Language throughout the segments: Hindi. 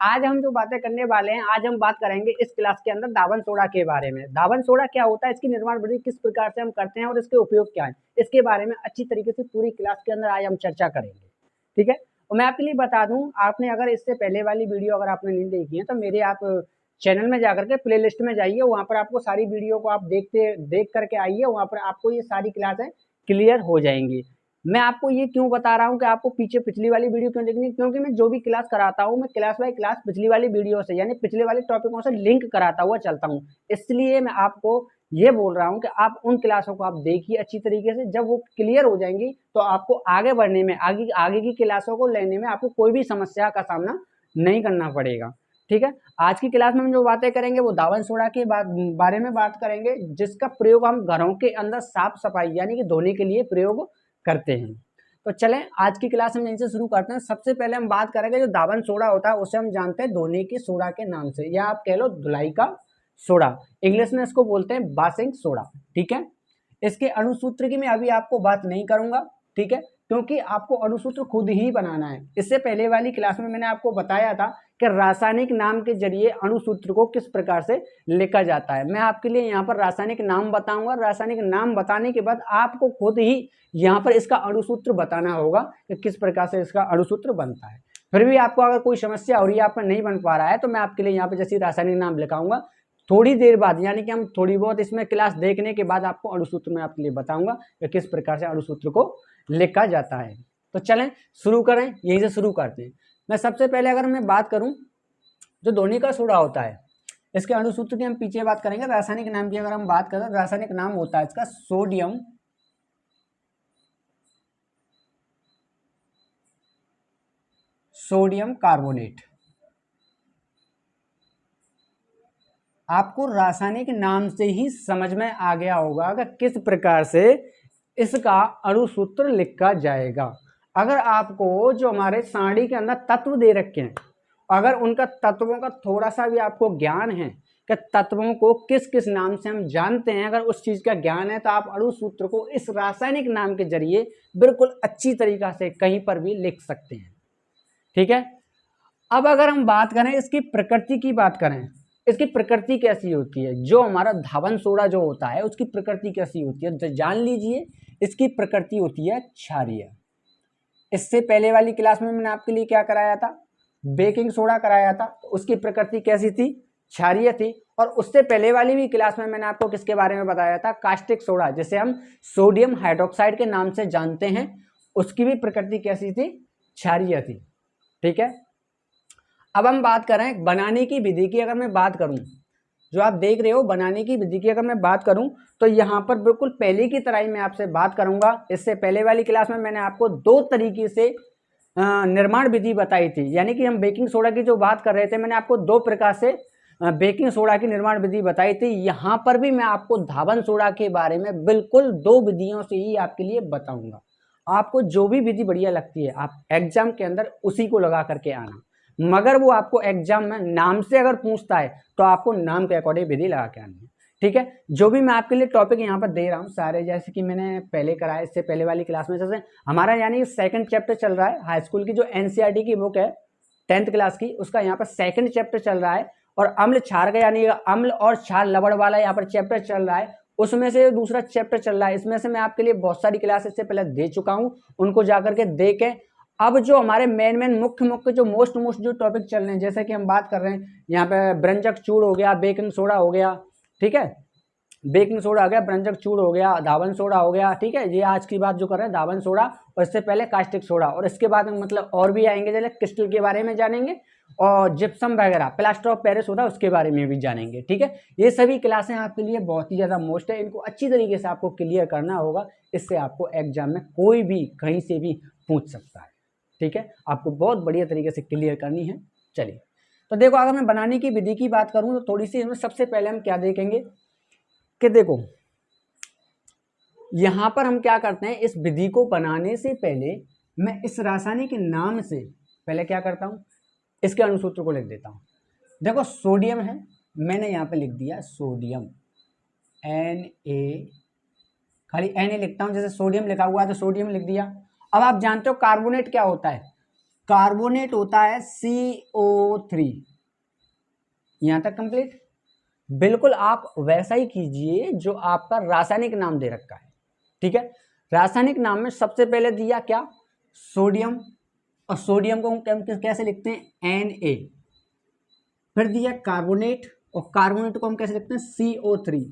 आज हम जो बातें करने वाले हैं, आज हम बात करेंगे इस क्लास के अंदर दावन सोडा के बारे में। दावन सोडा क्या होता है, इसकी निर्माण विधि किस प्रकार से हम करते हैं और इसके उपयोग क्या है, इसके बारे में अच्छी तरीके से पूरी क्लास के अंदर आज हम चर्चा करेंगे। ठीक है, और मैं आपके लिए बता दूं, आपने अगर इससे पहले वाली वीडियो अगर आपने नहीं देखी है तो मेरे आप चैनल में जाकर के प्ले लिस्ट में जाइए, वहां पर आपको सारी वीडियो को आप देख करके आइए, वहां पर आपको ये सारी क्लासें क्लियर हो जाएंगी। मैं आपको ये क्यों बता रहा हूँ कि आपको पीछे पिछली वाली वीडियो क्यों देखनी है, क्योंकि मैं जो भी क्लास कराता हूँ मैं क्लास बाय क्लास पिछली वाली वीडियो से यानी पिछले वाले टॉपिकों से लिंक कराता हुआ चलता हूँ। इसलिए मैं आपको ये बोल रहा हूँ कि आप उन क्लासों को आप देखिए अच्छी तरीके से, जब वो क्लियर हो जाएंगी तो आपको आगे बढ़ने में, आगे की क्लासों को लेने में आपको कोई भी समस्या का सामना नहीं करना पड़ेगा। ठीक है, आज की क्लास में हम जो बातें करेंगे वो दावन सोडा के बारे में बात करेंगे, जिसका प्रयोग हम घरों के अंदर साफ सफाई यानी कि धोने के लिए प्रयोग करते हैं। तो चलें आज की क्लास हम यहीं से शुरू करते हैं। सबसे पहले हम बात करेंगे जो दावन सोडा होता है उसे हम जानते हैं धोने के सोडा के नाम से, या आप कह लो धुलाई का सोडा, इंग्लिश में इसको बोलते हैं वाशिंग सोडा। ठीक है, इसके अणुसूत्र की मैं अभी आपको बात नहीं करूंगा, ठीक है, क्योंकि आपको अणुसूत्र खुद ही बनाना है। इससे पहले वाली क्लास में मैंने आपको बताया था कि रासायनिक नाम के जरिए अणुसूत्र को किस प्रकार से लिखा जाता है। मैं आपके लिए यहाँ पर रासायनिक नाम बताऊंगा, रासायनिक नाम बताने के बाद आपको खुद ही यहाँ पर इसका अणुसूत्र बताना होगा कि किस प्रकार से इसका अणुसूत्र बनता है। फिर भी आपको अगर कोई समस्या हो रही है, आप नहीं बन पा रहा है, तो मैं आपके लिए यहाँ पर जैसे रासायनिक नाम लिखाऊंगा थोड़ी देर बाद, यानी कि हम थोड़ी बहुत इसमें क्लास देखने के बाद आपको अणुसूत्र में आपके लिए बताऊंगा कि किस प्रकार से अणुसूत्र को लिखा जाता है। तो चलें शुरू करें, यहीं से शुरू करते हैं। मैं सबसे पहले अगर मैं बात करूं जो धोने का सोडा होता है, इसके अणुसूत्र की हम पीछे बात करेंगे। रासायनिक नाम की अगर हम बात करें, रासायनिक नाम होता है इसका सोडियम कार्बोनेट। आपको रासायनिक नाम से ही समझ में आ गया होगा कि किस प्रकार से इसका अणुसूत्र लिखा जाएगा। अगर आपको जो हमारे सारणी के अंदर तत्व दे रखे हैं, अगर उनका तत्वों का थोड़ा सा भी आपको ज्ञान है कि तत्वों को किस किस नाम से हम जानते हैं, अगर उस चीज का ज्ञान है, तो आप अणुसूत्र को इस रासायनिक नाम के जरिए बिल्कुल अच्छी तरीका से कहीं पर भी लिख सकते हैं। ठीक है, अब अगर हम बात करें इसकी प्रकृति की बात करें, इसकी प्रकृति कैसी होती है, जो हमारा धावन सोडा जो होता है उसकी प्रकृति कैसी होती है, तो जान लीजिए इसकी प्रकृति होती है क्षारीय। इससे पहले वाली क्लास में मैंने आपके लिए क्या कराया था, बेकिंग सोडा कराया था, तो उसकी प्रकृति कैसी थी, क्षारीय थी। और उससे पहले वाली भी क्लास में मैंने आपको किसके बारे में बताया था, कास्टिक सोडा, जिसे हम सोडियम हाइड्रोक्साइड के नाम से जानते हैं, उसकी भी प्रकृति कैसी थी, क्षारीय थी। ठीक है, अब हम बात करें बनाने की विधि की। अगर मैं बात करूं, जो आप देख रहे हो बनाने की विधि की अगर मैं बात करूं, तो यहां पर बिल्कुल पहले की तरह ही मैं आपसे बात करूंगा। इससे पहले वाली क्लास में मैंने आपको दो तरीके से निर्माण विधि बताई थी, यानी कि हम बेकिंग सोडा की जो बात कर रहे थे, मैंने आपको दो प्रकार से बेकिंग सोडा की निर्माण विधि बताई थी। यहां पर भी मैं आपको धावन सोडा के बारे में बिल्कुल दो विधियों से ही आपके लिए बताऊंगा। आपको जो भी विधि बढ़िया लगती है आप एग्जाम के अंदर उसी को लगा करके आना, मगर वो आपको एग्जाम में नाम से अगर पूछता है तो आपको नाम के अकॉर्डिंग विधि लगा के आनी है। ठीक है, जो भी मैं आपके लिए टॉपिक यहाँ पर दे रहा हूँ सारे, जैसे कि मैंने पहले कराया इससे पहले वाली क्लास में, जैसे हमारा यानी सेकंड चैप्टर चल रहा है हाई स्कूल की जो एनसीईआरटी की बुक है 10th क्लास की, उसका यहाँ पर सेकंड चैप्टर चल रहा है। और अम्ल क्षार का यानी अम्ल और क्षार लवण वाला यहाँ पर चैप्टर चल रहा है, उसमें से दूसरा चैप्टर चल रहा है। इसमें से मैं आपके लिए बहुत सारी क्लास इससे पहले दे चुका हूँ, उनको जाकर के देखें। अब जो हमारे मेन मुख्य जो मोस्ट जो टॉपिक चल रहे हैं, जैसे कि हम बात कर रहे हैं यहाँ पे ब्रंजक चूड़ हो गया, बेकिंग सोडा हो गया, ठीक है, बेकिंग सोडा हो गया, ब्रंजक चूड़ हो गया, धावन सोडा हो गया। ठीक है, ये आज की बात जो कर रहे हैं धावन सोडा, और इससे पहले कास्टिक सोडा, और इसके बाद मतलब और भी आएंगे, जैसे क्रिस्टल के बारे में जानेंगे और जिप्सम वगैरह, प्लास्टर ऑफ पेरिस होता है उसके बारे में भी जानेंगे। ठीक है, ये सभी क्लासें आपके लिए बहुत ही ज़्यादा मोस्ट है, इनको अच्छी तरीके से आपको क्लियर करना होगा, इससे आपको एग्जाम में कोई भी कहीं से भी पूछ सकता है। ठीक है, आपको बहुत बढ़िया तरीके से क्लियर करनी है। चलिए, तो देखो अगर मैं बनाने की विधि की बात करूं तो थोड़ी सी इसमें सबसे पहले हम क्या देखेंगे कि देखो यहां पर हम क्या करते हैं, इस विधि को बनाने से पहले मैं इस रासायनिक नाम से पहले क्या करता हूं, इसके अणुसूत्र को लिख देता हूं। देखो सोडियम है, मैंने यहां पे लिख दिया सोडियम, Na, खाली Na लिखता हूं, जैसे सोडियम लिखा हुआ है तो सोडियम लिख दिया। अब आप जानते हो कार्बोनेट क्या होता है, कार्बोनेट होता है CO3। यहां तक कंप्लीट। बिल्कुल आप वैसा ही कीजिए जो आपका रासायनिक नाम दे रखा है, ठीक है। रासायनिक नाम में सबसे पहले दिया क्या, सोडियम, और सोडियम को हम कैसे लिखते हैं, Na। फिर दिया कार्बोनेट, और कार्बोनेट को हम कैसे लिखते हैं, CO3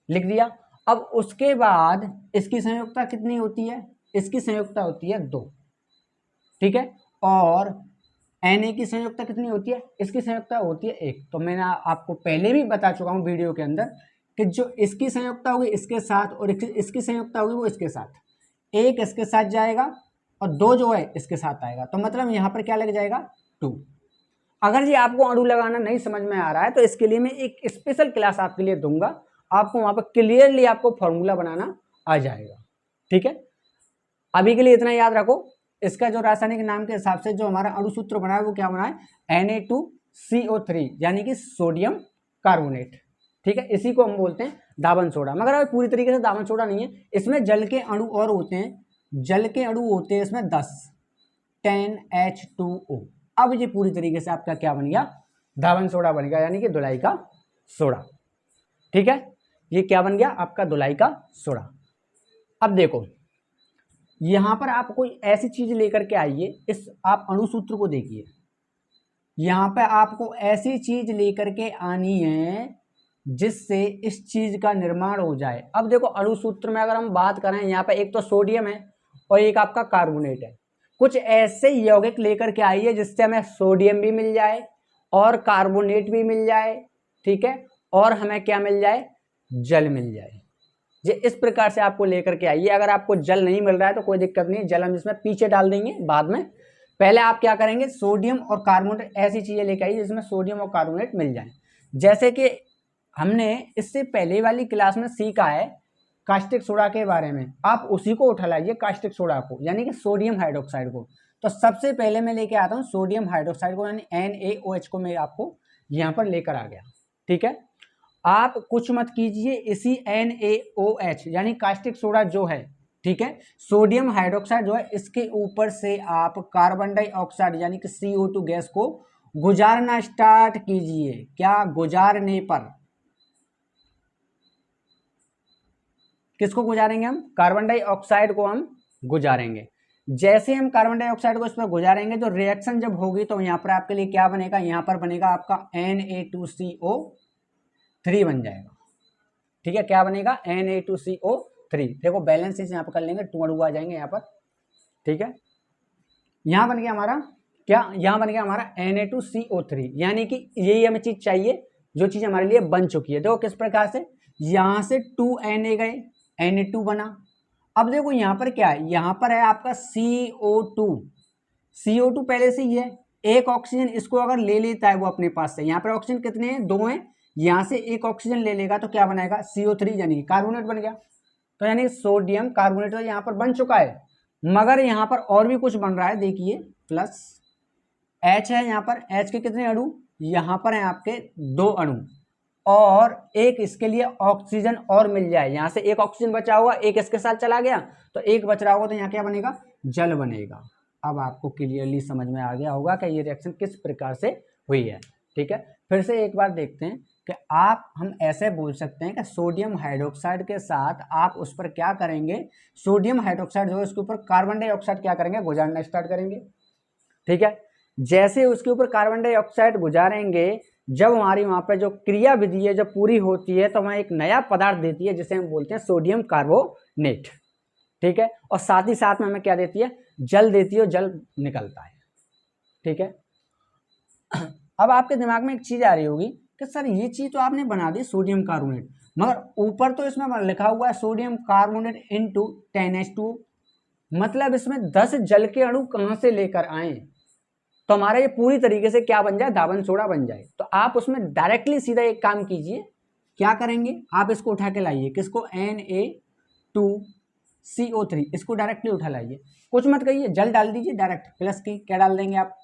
लिख दिया। अब उसके बाद इसकी संयुक्ता कितनी होती है, इसकी संयुक्ता होती है 2, ठीक है। और Na की संयुक्ता कितनी होती है, इसकी संयुक्ता होती है 1। तो मैंने आपको पहले भी बता चुका हूं वीडियो के अंदर कि जो इसकी संयुक्ता होगी इसके साथ और इसकी संयुक्ता होगी वो इसके साथ, 1 इसके साथ जाएगा और 2 जो है इसके साथ आएगा। तो मतलब यहाँ पर क्या लग जाएगा, 2। अगर जी आपको अणु लगाना नहीं समझ में आ रहा है तो इसके लिए मैं एक स्पेशल क्लास आपके लिए दूंगा, आपको वहां पर क्लियरली आपको फॉर्मूला बनाना आ जाएगा, ठीक है। अभी के लिए इतना याद रखो, इसका जो रासायनिक नाम के हिसाब से जो हमारा अणु सूत्र बना है वो क्या बना है, Na2CO3, यानी कि सोडियम कार्बोनेट, ठीक है। इसी को हम बोलते हैं दाबन सोडा। मगर अब पूरी तरीके से दाबन सोडा नहीं है, इसमें जल के अणु और होते हैं, जल के अणु होते हैं इसमें 10, 10H2O। अब ये पूरी तरीके से आपका क्या बन गया, दाबन सोडा बन गया, यानी कि धुलाई का सोडा, ठीक है। ये क्या बन गया आपका, धुलाई का सोडा। अब देखो यहां पर आप कोई ऐसी चीज लेकर के आइए, इस आप अणु सूत्र को देखिए, यहां पे आपको ऐसी चीज लेकर के आनी है जिससे इस चीज का निर्माण हो जाए। अब देखो अणु सूत्र में अगर हम बात करें, यहाँ पे एक तो सोडियम है और एक आपका कार्बोनेट है। कुछ ऐसे यौगिक लेकर के आइए जिससे हमें सोडियम भी मिल जाए और कार्बोनेट भी मिल जाए, ठीक है, और हमें क्या मिल जाए, जल मिल जाए। ये इस प्रकार से आपको लेकर के आइए। अगर आपको जल नहीं मिल रहा है तो कोई दिक्कत नहीं, जल हम इसमें पीछे डाल देंगे बाद में। पहले आप क्या करेंगे, सोडियम और कार्बोनेट ऐसी चीजें लेकर आइए जिसमें सोडियम और कार्बोनेट मिल जाए। जैसे कि हमने इससे पहले वाली क्लास में सीखा है कास्टिक सोडा के बारे में, आप उसी को उठा लाइए, कास्टिक सोडा को, यानी कि सोडियम हाइड्रोक्साइड को। तो सबसे पहले मैं लेके आता हूँ सोडियम हाइड्रोक्साइड को, यानी NaOH को मैं आपको यहाँ पर लेकर आ गया, ठीक है। आप कुछ मत कीजिए, इसी NaOH यानी कास्टिक सोडा जो है, ठीक है, सोडियम हाइड्रोक्साइड जो है, इसके ऊपर से आप कार्बन डाइऑक्साइड यानी कि CO2 गैस को गुजारना स्टार्ट कीजिए। क्या, गुजारने पर, किसको गुजारेंगे हम, कार्बन डाइऑक्साइड को हम गुजारेंगे। जैसे हम कार्बन डाइऑक्साइड को इस पर गुजारेंगे तो रिएक्शन जब होगी तो यहाँ पर आपके लिए क्या बनेगा, यहाँ पर बनेगा आपका Na2CO3 बन जाएगा, ठीक है। क्या बनेगा, Na2CO3। देखो बैलेंस यहाँ पर कर लेंगे, 2 अणु आ जाएंगे यहाँ पर, ठीक है। यहाँ बन गया हमारा क्या, यहाँ बन गया हमारा Na2CO3, यानी कि यही हमें चीज चाहिए जो चीज हमारे लिए बन चुकी है। देखो किस प्रकार से, यहां से 2Na गए, Na2 बना। अब देखो यहाँ पर क्या है, यहाँ पर है आपका CO2, CO2 पहले से ही है, एक ऑक्सीजन इसको अगर ले लेता है वो अपने पास से, यहाँ पर ऑक्सीजन कितने हैं, 2 हैं, यहां से एक ऑक्सीजन ले लेगा तो क्या बनाएगा, CO3 यानी कार्बोनेट बन गया। तो यानी सोडियम कार्बोनेट तो यहाँ पर बन चुका है, मगर यहाँ पर और भी कुछ बन रहा है, देखिए प्लस H है, यहाँ पर H के कितने अणु, यहाँ पर है आपके 2 अणु, और एक इसके लिए ऑक्सीजन और मिल जाए, यहाँ से एक ऑक्सीजन बचा हुआ, एक इसके साथ चला गया तो एक बच रहा होगा, तो यहाँ क्या बनेगा, जल बनेगा। अब आपको क्लियरली समझ में आ गया होगा कि ये रिएक्शन किस प्रकार से हुई है, ठीक है। फिर से एक बार देखते हैं कि हम ऐसे बोल सकते हैं कि सोडियम हाइड्रोक्साइड के साथ आप उस पर क्या करेंगे, सोडियम हाइड्रोक्साइड जो है उसके ऊपर कार्बन डाइऑक्साइड क्या करेंगे, गुजारना स्टार्ट करेंगे, ठीक है। जैसे उसके ऊपर कार्बन डाइऑक्साइड गुजारेंगे, जब हमारी वहां पर जो क्रिया विधि है जब पूरी होती है तो वहां एक नया पदार्थ देती है जिसे हम बोलते हैं सोडियम कार्बोनेट, ठीक है। और साथ ही साथ में हमें क्या देती है, जल देती है, और जल निकलता है, ठीक है। अब आपके दिमाग में एक चीज आ रही होगी कि सर ये चीज तो आपने बना दी सोडियम कार्बोनेट, मगर ऊपर तो इसमें लिखा हुआ है सोडियम कार्बोनेट इनटू 10H2, मतलब इसमें 10 जल के अणु कहां से लेकर आए, तो हमारा ये पूरी तरीके से क्या बन जाए, दाबन सोडा बन जाए। तो आप उसमें डायरेक्टली सीधा एक काम कीजिए, क्या करेंगे, आप इसको उठा के लाइए, किसको, Na2CO3, इसको डायरेक्टली उठा लाइए, कुछ मत कहिए, जल डाल दीजिए डायरेक्ट, प्लस की क्या डाल देंगे आप,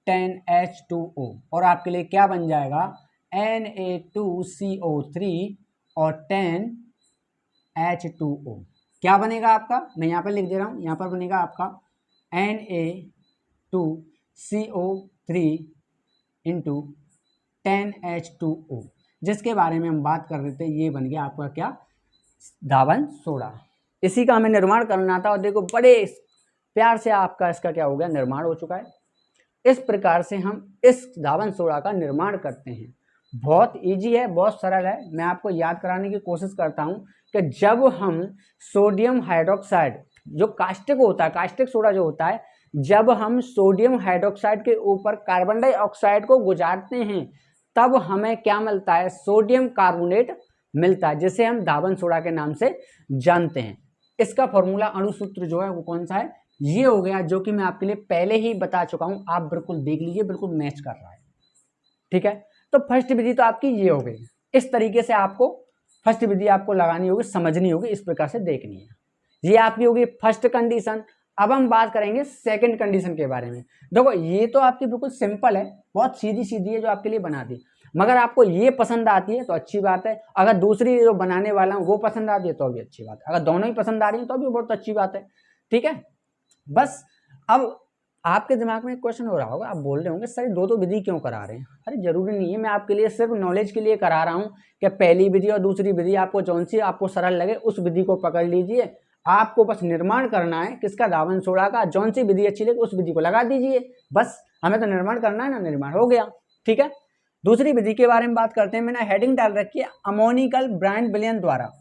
10H2O, और आपके लिए क्या बन जाएगा, Na2CO3 और 10H2O। क्या बनेगा आपका, मैं यहाँ पर लिख दे रहा हूँ, यहाँ पर बनेगा आपका Na2 CO3 इंटू 10H2O, जिसके बारे में हम बात कर रहे थे। ये बन गया आपका क्या, दावन सोडा। इसी का हमें निर्माण करना था और देखो बड़े प्यार से आपका इसका क्या हो गया, निर्माण हो चुका है। इस प्रकार से हम इस दावन सोडा का निर्माण करते हैं। बहुत इजी है, बहुत सरल है। मैं आपको याद कराने की कोशिश करता हूं कि जब हम सोडियम हाइड्रोक्साइड, जो कास्टिक होता है, कास्टिक सोडा जो होता है, जब हम सोडियम हाइड्रोक्साइड के ऊपर कार्बन डाइऑक्साइड को गुजारते हैं तब हमें क्या मिलता है, सोडियम कार्बोनेट मिलता है, जिसे हम दावन सोडा के नाम से जानते हैं। इसका फॉर्मूला, अणुसूत्र जो है वो कौन सा है, ये हो गया, जो कि मैं आपके लिए पहले ही बता चुका हूं। आप बिल्कुल देख लीजिए, बिल्कुल मैच कर रहा है। ठीक है, तो फर्स्ट विधि तो आपकी ये हो गई। इस तरीके से आपको फर्स्ट विधि आपको लगानी होगी, समझनी होगी, इस प्रकार से देखनी है। ये आपकी होगी फर्स्ट कंडीशन। अब हम बात करेंगे सेकंड कंडीशन के बारे में। देखो ये तो आपकी बिल्कुल सिंपल है, बहुत सीधी सीधी है जो आपके लिए बना दी, मगर आपको ये पसंद आती है तो अच्छी बात है। अगर दूसरी जो बनाने वाला हूं वो पसंद आती है तो भी अच्छी बात है। अगर दोनों ही पसंद आ रही है तो भी बहुत अच्छी बात है। ठीक है, बस अब आपके दिमाग में एक क्वेश्चन हो रहा होगा, आप बोल रहे होंगे सर दो दो विधि क्यों करा रहे हैं। अरे जरूरी नहीं है, मैं आपके लिए सिर्फ नॉलेज के लिए करा रहा हूं कि पहली विधि और दूसरी विधि आपको जौन सी आपको सरल लगे उस विधि को पकड़ लीजिए। आपको बस निर्माण करना है किसका, दावन सोडा का। जौन सी विधि अच्छी लगे उस विधि को लगा दीजिए, बस हमें तो निर्माण करना है ना, निर्माण हो गया। ठीक है, दूसरी विधि के बारे में बात करते हैं। मैंने हेडिंग डाल रखी है अमोनिकल ब्रांड विलयन द्वारा।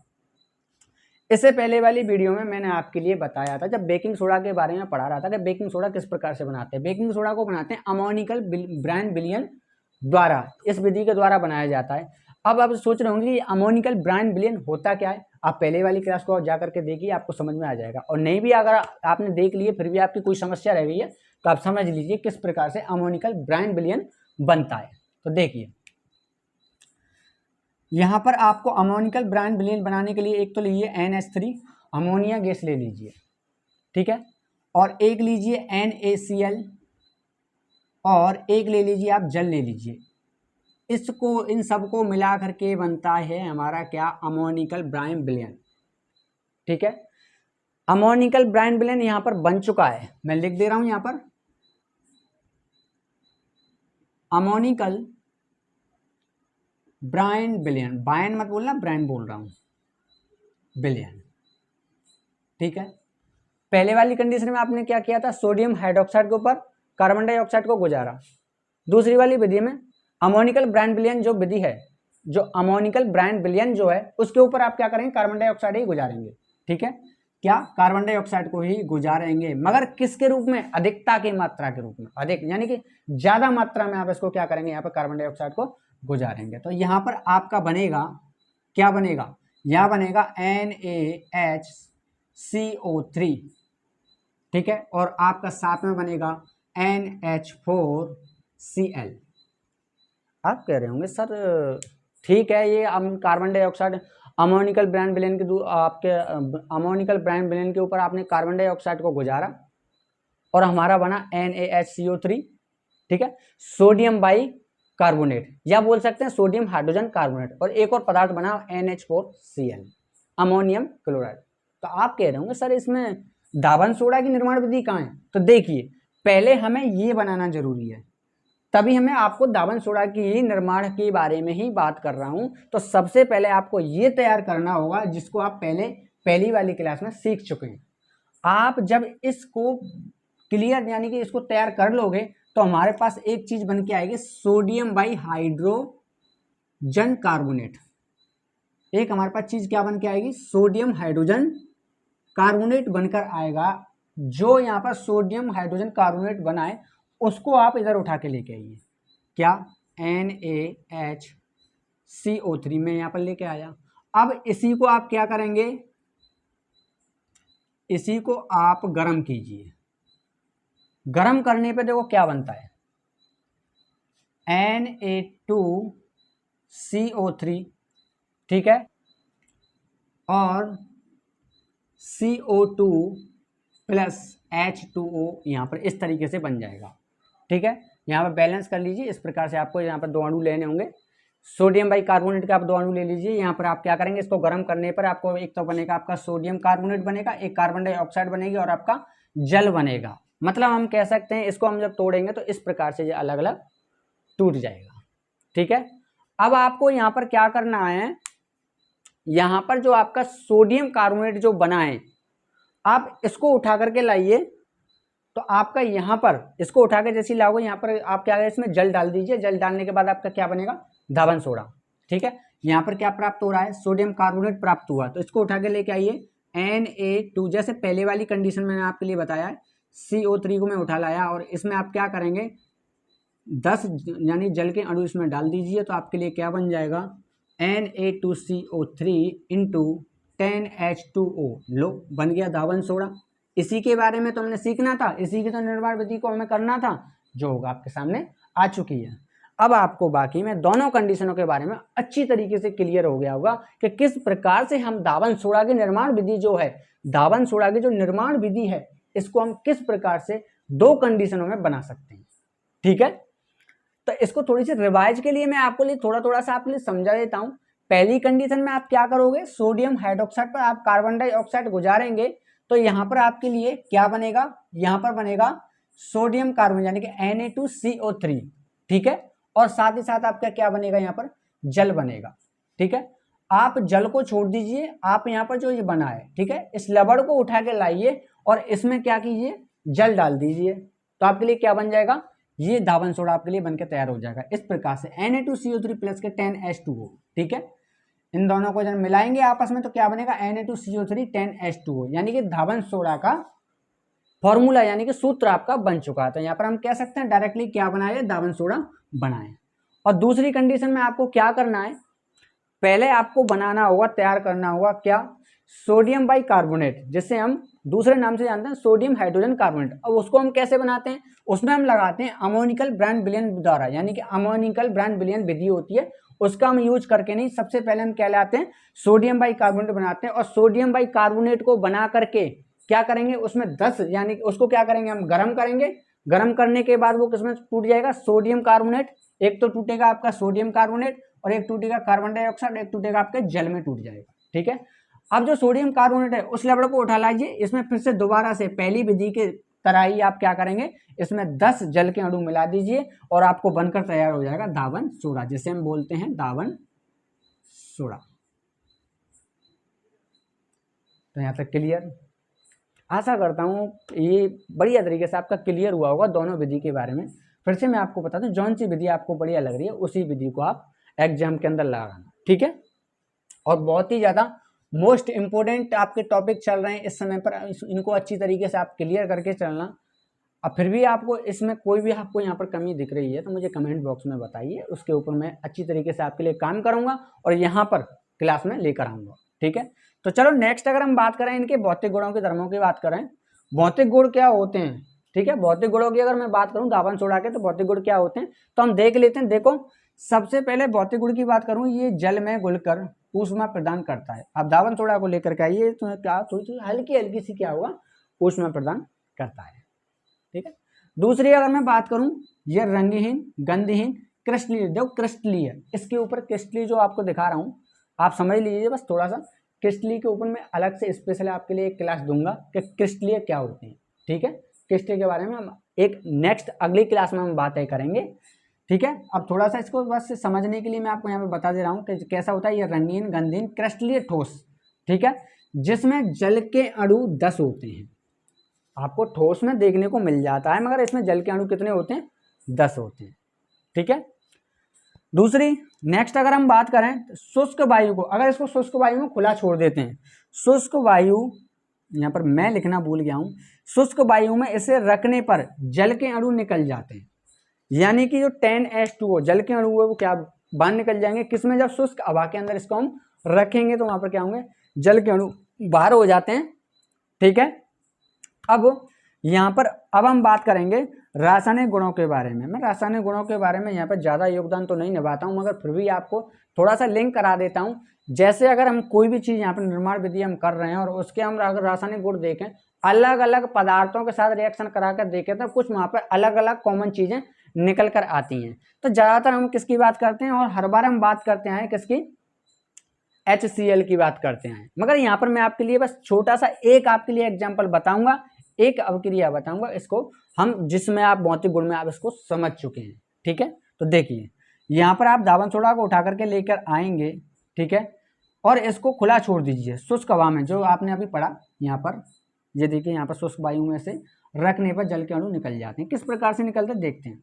इससे पहले वाली वीडियो में मैंने आपके लिए बताया था, जब बेकिंग सोडा के बारे में पढ़ा रहा था कि बेकिंग सोडा किस प्रकार से बनाते हैं। बेकिंग सोडा को बनाते हैं अमोनिकल ब्रांड विलयन द्वारा, इस विधि के द्वारा बनाया जाता है। अब आप सोच रहे होंगे अमोनिकल ब्रांड विलयन होता क्या है। आप पहले वाली क्लास को जा करके देखिए, आपको समझ में आ जाएगा। और नहीं भी अगर आपने देख लिए फिर भी आपकी कोई समस्या रह गई है तो आप समझ लीजिए किस प्रकार से अमोनिकल ब्रांड विलयन बनता है। तो देखिए यहाँ पर आपको अमोनिकल ब्रांड विलयन बनाने के लिए एक तो लीजिए NH3 अमोनिया गैस ले लीजिए, ठीक है, और एक लीजिए NaCl और एक ले लीजिए आप जल ले लीजिए। इसको इन सबको मिला करके बनता है हमारा क्या, अमोनिकल ब्रांड विलयन। ठीक है, अमोनिकल ब्रांड विलयन यहाँ पर बन चुका है, मैं लिख दे रहा हूं यहाँ पर अमोनिकल ब्रांड विलयन। बायन मत बोलना, ब्रांड बोल रहा हूं, विलयन। ठीक है, पहले वाली कंडीशन में आपने क्या किया था, सोडियम हाइड्रोक्साइड के ऊपर कार्बन डाइऑक्साइड को गुजारा। दूसरी वाली विधि में अमोनिकल ब्रांड विलयन जो विधि है, जो अमोनिकल ब्रांड विलयन जो है उसके ऊपर आप क्या करेंगे, कार्बन डाइऑक्साइड ही गुजारेंगे। ठीक है, क्या, कार्बन डाइऑक्साइड को ही गुजारेंगे, मगर किसके रूप में, अधिकता की मात्रा के रूप में। अधिक यानी कि ज्यादा मात्रा में आप इसको क्या करेंगे, यहाँ पर कार्बन डाइऑक्साइड को गुजारेंगे। तो यहाँ पर आपका बनेगा क्या, बनेगा यहाँ बनेगा NaHCO3। ठीक है, और आपका साथ में बनेगा NH4Cl। आप कह रहे होंगे सर ठीक है, ये कार्बन डाइऑक्साइड अमोनिकल ब्रांड विलयन के आपके अमोनिकल ब्रांड विलयन के ऊपर आपने कार्बन डाइऑक्साइड को गुजारा और हमारा बना NaHCO3। ठीक है, सोडियम बाई कार्बोनेट, या बोल सकते हैं सोडियम हाइड्रोजन कार्बोनेट, और एक और पदार्थ बना NH4Cl, अमोनियम क्लोराइड। तो आप कह रहे होंगे सर इसमें दावन सोडा की निर्माण विधि कहाँ है। तो देखिए पहले हमें ये बनाना जरूरी है, तभी हमें आपको दावन सोडा की निर्माण के बारे में ही बात कर रहा हूं। तो सबसे पहले आपको ये तैयार करना होगा जिसको आप पहली वाली क्लास में सीख चुके हैं। आप जब इसको क्लियर यानी कि इसको तैयार कर लोगे तो हमारे पास एक चीज बन के आएगी, सोडियम बाई हाइड्रोजन कार्बोनेट। एक हमारे पास चीज क्या बन के आएगी, सोडियम हाइड्रोजन कार्बोनेट बनकर आएगा। जो यहाँ पर सोडियम हाइड्रोजन कार्बोनेट बनाए उसको आप इधर उठा के लेके आइए, क्या, NaHCO3 में यहाँ पर लेके आया। अब इसी को आप क्या करेंगे, इसी को आप गर्म कीजिए। गर्म करने पे देखो क्या बनता है, Na2CO3, ठीक है, और CO2 प्लस H2O यहाँ पर इस तरीके से बन जाएगा। ठीक है, यहाँ पर बैलेंस कर लीजिए। इस प्रकार से आपको यहाँ पर दो अणु लेने होंगे, सोडियम बाई कार्बोनेट का आप दो अणु ले लीजिए। यहाँ पर आप क्या करेंगे, इसको गर्म करने पर आपको एक तो बनेगा आपका सोडियम कार्बोनेट बनेगा, एक कार्बन डाइऑक्साइड बनेगी और आपका जल बनेगा। मतलब हम कह सकते हैं इसको हम जब तोड़ेंगे तो इस प्रकार से ये अलग अलग टूट जाएगा। ठीक है, अब आपको यहाँ पर क्या करना है, यहाँ पर जो आपका सोडियम कार्बोनेट जो बना है आप इसको उठा करके लाइए। तो आपका यहाँ पर इसको उठा के जैसे लाओगे यहाँ पर आप क्या करें, इसमें जल डाल दीजिए। जल डालने के बाद आपका क्या बनेगा, धावन सोडा। ठीक है, यहाँ पर क्या प्राप्त हो रहा है, सोडियम कार्बोनेट प्राप्त हुआ। तो इसको उठा के लेके आइए Na2, जैसे पहले वाली कंडीशन मैंने आपके लिए बताया है, CO3 को मैं उठा लाया और इसमें आप क्या करेंगे 10 यानी जल के अणु इसमें डाल दीजिए। तो आपके लिए क्या बन जाएगा Na2CO3 इंटू 10H2O, लो बन गया धावन सोडा। इसी के बारे में तो हमने सीखना था, इसी की तो निर्माण विधि को हमें करना था, जो होगा आपके सामने आ चुकी है। अब आपको बाकी में दोनों कंडीशनों के बारे में अच्छी तरीके से क्लियर हो गया होगा कि किस प्रकार से हम धावन सोडा की निर्माण विधि जो है, धावन सोडा की जो निर्माण विधि है, इसको हम किस प्रकार से दो कंडीशनों में बना सकते हैं। ठीक है, तो इसको थोड़ी सी रिवाइज के लिए मैं आपको लिए थोड़ा सा आपके लिए समझा देता हूं। पहली कंडीशन में आप क्या करोगे, सोडियम हाइड्रोक्साइड पर आप कार्बन डाइऑक्साइड गुजारेंगे। तो यहां पर आपके लिए क्या बनेगा, यहां पर बनेगा सोडियम कार्बन यानी कि Na2CO3। ठीक है, और साथ ही साथ आपका क्या बनेगा, यहाँ पर जल बनेगा। ठीक है, आप जल को छोड़ दीजिए, आप यहाँ पर जो ये बना है, ठीक है, इस लबड़ को उठा के लाइए और इसमें क्या कीजिए, जल डाल दीजिए। तो आपके लिए क्या बन जाएगा, ये धावन सोडा आपके लिए बनकर तैयार हो जाएगा इस प्रकार से Na2CO3 प्लस के 10H2O। ठीक है, इन दोनों को जब मिलाएंगे आपस में तो क्या बनेगा Na2CO3 10H2O, यानी कि धावन सोडा का फॉर्मूला यानी कि सूत्र आपका बन चुका है। तो यहाँ पर हम कह सकते हैं डायरेक्टली क्या बनाए, धावन सोडा बनाए। और दूसरी कंडीशन में आपको क्या करना है, पहले आपको बनाना होगा, तैयार करना होगा क्या, सोडियम बाई कार्बोनेट, जिसे हम दूसरे नाम से जानते हैं सोडियम हाइड्रोजन कार्बोनेट। अब उसको हम कैसे बनाते हैं, उसमें हम लगाते हैं अमोनिकल ब्रांड विलियन द्वारा, यानी कि अमोनिकल ब्रांड विलियन विधि होती है, उसका हम यूज करके नहीं, सबसे पहले हम क्या लाते हैं, सोडियम बाई कार्बोनेट बनाते हैं। और सोडियम बाई कार्बोनेट को बना करके क्या करेंगे, उसमें 10 यानी उसको क्या करेंगे, हम गर्म करेंगे। गर्म करने के बाद वो किसमें टूट जाएगा, सोडियम कार्बोनेट। एक तो टूटेगा आपका सोडियम कार्बोनेट और एक टूटेगा कार्बन डाइऑक्साइड, एक टूटेगा आपके जल में टूट जाएगा। ठीक है, अब जो सोडियम कार्बोनेट है उस लवड़ को उठा लीजिए, इसमें फिर से दोबारा से पहली विधि के तरह ही आप क्या करेंगे, इसमें 10 जल के अणु मिला दीजिए और आपको बनकर तैयार हो जाएगा धावन सोडा, जिसे हम बोलते हैं धावन सोडा। तो यहाँ तक क्लियर, आशा करता हूँ ये बढ़िया तरीके से आपका क्लियर हुआ होगा दोनों विधि के बारे में। फिर से मैं आपको बता दूं, जौन सी विधि आपको बढ़िया लग रही है उसी विधि को आप एग्जाम के अंदर लगाना। ठीक है, और बहुत ही ज़्यादा मोस्ट इंपोर्टेंट आपके टॉपिक चल रहे हैं इस समय पर, इनको अच्छी तरीके से आप क्लियर करके चलना। अब फिर भी आपको इसमें कोई भी आपको यहाँ पर कमी दिख रही है तो मुझे कमेंट बॉक्स में बताइए, उसके ऊपर मैं अच्छी तरीके से आपके लिए काम करूँगा और यहाँ पर क्लास में लेकर आऊँगा। ठीक है, तो चलो नेक्स्ट अगर हम बात करें इनके भौतिक गुणों के धर्मों की बात करें, भौतिक गुण क्या होते हैं। ठीक है, भौतिक गुणों की अगर मैं बात करूं धावन सोडा के, तो भौतिक गुण क्या होते हैं तो हम देख लेते हैं। देखो सबसे पहले भौतिक गुण की बात करूं, ये जल में घुलकर ऊष्मा प्रदान करता है। अब धावन सोडा को लेकर के आइए तो क्या थोड़ी हल्की हल्की सी क्या होगा, ऊष्मा प्रदान करता है। ठीक है, दूसरी अगर मैं बात करूं, ये रंगहीन गंधहीन क्रिस्टलीय, देखो क्रिस्टलीय, इसके ऊपर क्रिस्टलीय जो आपको दिखा रहा हूं आप समझ लीजिए बस थोड़ा सा। क्रिस्टलीय के ऊपर मैं अलग से स्पेशल आपके लिए एक क्लास दूंगा कि क्रिस्टलीय क्या होते हैं। ठीक है, क्रिस्टलीय के बारे में हम एक नेक्स्ट अगली क्लास में हम बातें करेंगे। ठीक है, अब थोड़ा सा इसको बस समझने के लिए मैं आपको यहाँ पे बता दे रहा हूँ कि कैसा होता है ये रंगीन गंधीन क्रिस्टलीय ठोस। ठीक है, जिसमें जल के अणु 10 होते हैं। आपको ठोस में देखने को मिल जाता है मगर इसमें जल के अणु कितने होते हैं, 10 होते हैं। ठीक है, दूसरी नेक्स्ट अगर हम बात करें शुष्क वायु को, अगर इसको शुष्क वायु में खुला छोड़ देते हैं, शुष्क वायु, यहाँ पर मैं लिखना भूल गया हूँ, शुष्क वायु में इसे रखने पर जल के अणु निकल जाते हैं, यानी कि जो 10H2O जल के अणु है वो क्या बाहर निकल जाएंगे, किसमें, जब शुष्क हवा के अंदर इसको हम रखेंगे तो वहां पर क्या होंगे, जल के अणु बाहर हो जाते हैं। ठीक है, अब यहाँ पर अब हम बात करेंगे रासायनिक गुणों के बारे में। मैं रासायनिक गुणों के बारे में यहाँ पर ज़्यादा योगदान तो नहीं निभाता हूँ, मगर फिर भी आपको थोड़ा सा लिंक करा देता हूँ। जैसे अगर हम कोई भी चीज़ यहाँ पर निर्माण विधि हम कर रहे हैं और उसके हम अगर रासायनिक गुण देखें, अलग अलग पदार्थों के साथ रिएक्शन करा कर देखें तो कुछ वहाँ पर अलग अलग कॉमन चीज़ें निकल कर आती हैं। तो ज़्यादातर हम किसकी बात करते हैं, और हर बार हम बात करते हैं किसकी, HCl की बात करते हैं। मगर यहाँ पर मैं आपके लिए बस छोटा सा एक आपके लिए एग्जाम्पल बताऊंगा, एक अवक्रिया बताऊंगा, इसको हम जिसमें आप भौतिक गुण में आप इसको समझ चुके हैं। ठीक है, तो देखिए यहाँ पर आप दाबन सोडा को उठा करके लेकर आएंगे, ठीक है, और इसको खुला छोड़ दीजिए शुष्क हवा में, जो आपने अभी पढ़ा यहाँ पर, ये देखिए यहाँ पर शुष्क वायु में से रखने पर जल के अणु निकल जाते हैं। किस प्रकार से निकलते हैं देखते हैं।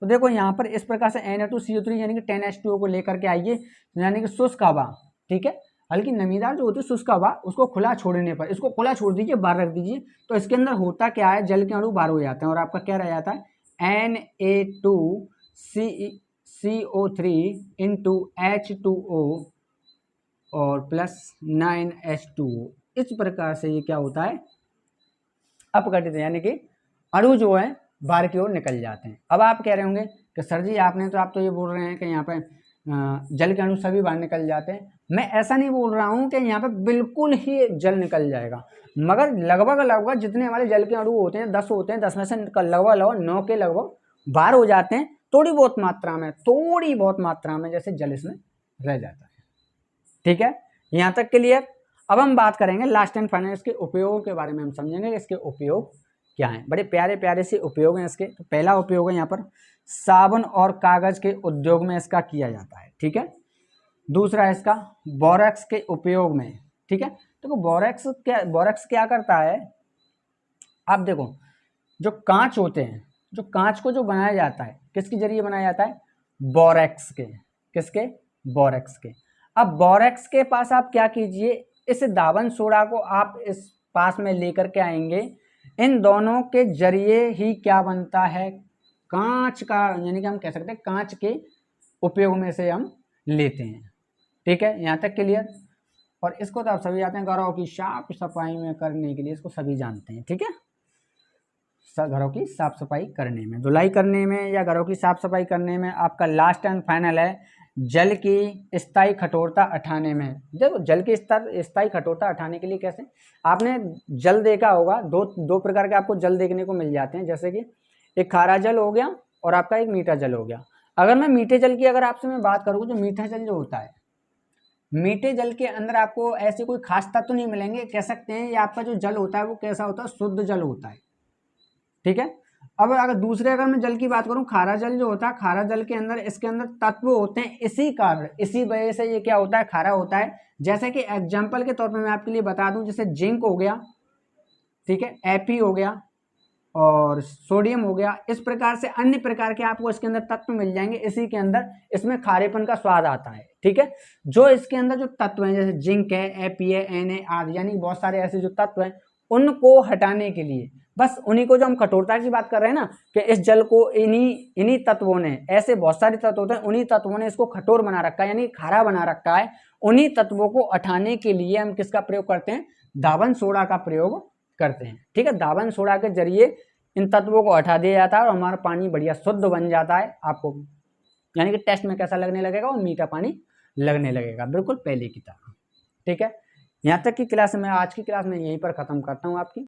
तो देखो यहाँ पर इस प्रकार से Na2CO3 यानी कि 10H2O को लेकर के आइए, यानी कि शुष्क हवा, ठीक है, हल्की नमीदार जो होती है शुष्क हवा, उसको खुला छोड़ने पर, इसको खुला छोड़ दीजिए, बाहर रख दीजिए, तो इसके अंदर होता क्या है, जल के अणु बाहर हो जाते हैं और आपका क्या रह जाता है, Na2CO3 इंटू H2O और प्लस 9H2O। इस प्रकार से ये क्या होता है, अपघटित, यानी कि अणु जो है बाहर की ओर निकल जाते हैं। अब आप कह रहे होंगे कि सर जी आप तो ये बोल रहे हैं कि यहाँ पे जल के अणु सभी बाहर निकल जाते हैं। मैं ऐसा नहीं बोल रहा हूँ कि यहाँ पे बिल्कुल ही जल निकल जाएगा, मगर लगभग जितने हमारे जल के अणु होते हैं 10 होते हैं, 10 में से लगभग 9 के लगभग बाहर हो जाते हैं, थोड़ी बहुत मात्रा में जैसे जल इसमें रह जाता है। ठीक है, यहाँ तक क्लियर। अब हम बात करेंगे लास्ट एंड फाइनल इसके उपयोगों के बारे में, हम समझेंगे इसके उपयोग क्या हैं। बड़े प्यारे प्यारे से उपयोग हैं इसके। तो पहला उपयोग है यहाँ पर साबुन और कागज के उद्योग में इसका किया जाता है। ठीक है, दूसरा है इसका बोरेक्स के उपयोग में। ठीक है, तो बोरेक्स क्या करता है, आप देखो जो कांच होते हैं, जो कांच को जो बनाया जाता है किसके जरिए बनाया जाता है, बोरेक्स के। किसके, बोरेक्स के। अब बोरेक्स के पास आप क्या कीजिए, इस दाबन सोडा को आप इस पास में लेकर के आएंगे, इन दोनों के जरिए ही क्या बनता है, कांच का, यानी कि हम कह सकते हैं कांच के उपयोग में से हम लेते हैं। ठीक है, यहाँ तक क्लियर। और इसको तो आप सभी जानते हैं, घरों की साफ सफाई में करने के लिए इसको सभी जानते हैं। ठीक है, घरों की साफ सफाई करने में, धुलाई करने में या घरों की साफ सफाई करने में। आपका लास्ट एंड फाइनल है जल की स्थायी कठोरता हटाने में। देखो जल की स्थायी कठोरता हटाने के लिए कैसे, आपने जल देखा होगा, दो प्रकार के आपको जल देखने को मिल जाते हैं, जैसे कि एक खारा जल हो गया और आपका एक मीठा जल हो गया। अगर मैं मीठे जल की अगर आपसे मैं बात करूँ, जो मीठा जल जो होता है, मीठे जल के अंदर आपको ऐसे कोई खास तत्व नहीं मिलेंगे, कह सकते हैं ये आपका जो जल होता है वो कैसा होता है, शुद्ध जल होता है। ठीक है, अब अगर दूसरे अगर मैं जल की बात करूं, खारा जल जो होता है, खारा जल के अंदर इसके अंदर तत्व होते हैं, इसी कारण इसी वजह से ये क्या होता है, खारा होता है। जैसे कि एग्जांपल के तौर पे मैं आपके लिए बता दूं, जैसे जिंक हो गया, ठीक है, एपी हो गया और सोडियम हो गया। इस प्रकार से अन्य प्रकार के आपको इसके अंदर तत्व मिल जाएंगे, इसी के अंदर इसमें खारेपन का स्वाद आता है। ठीक है, जो इसके अंदर जो तत्व हैं, जैसे जिंक है, एपी है, Na आदि, यानी बहुत सारे ऐसे जो तत्व हैं, उनको हटाने के लिए, बस उन्हीं को, जो हम कठोरता की बात कर रहे हैं ना, कि इस जल को इन्हीं तत्वों ने, ऐसे बहुत सारे तत्व होते हैं, उन्हीं तत्वों ने इसको कठोर बना रखा है, यानी खारा बना रखा है। उन्हीं तत्वों को हटाने के लिए हम किसका प्रयोग करते हैं, दाबन सोडा का प्रयोग करते हैं। ठीक है, दाबन सोडा के जरिए इन तत्वों को हटा दिया जाता है और हमारा पानी बढ़िया शुद्ध बन जाता है। आपको यानी कि टेस्ट में कैसा लगने लगेगा, और मीठा पानी लगने लगेगा, बिल्कुल पहले की तरह। ठीक है, यहाँ तक की क्लास में, आज की क्लास में यहीं पर खत्म करता हूँ आपकी।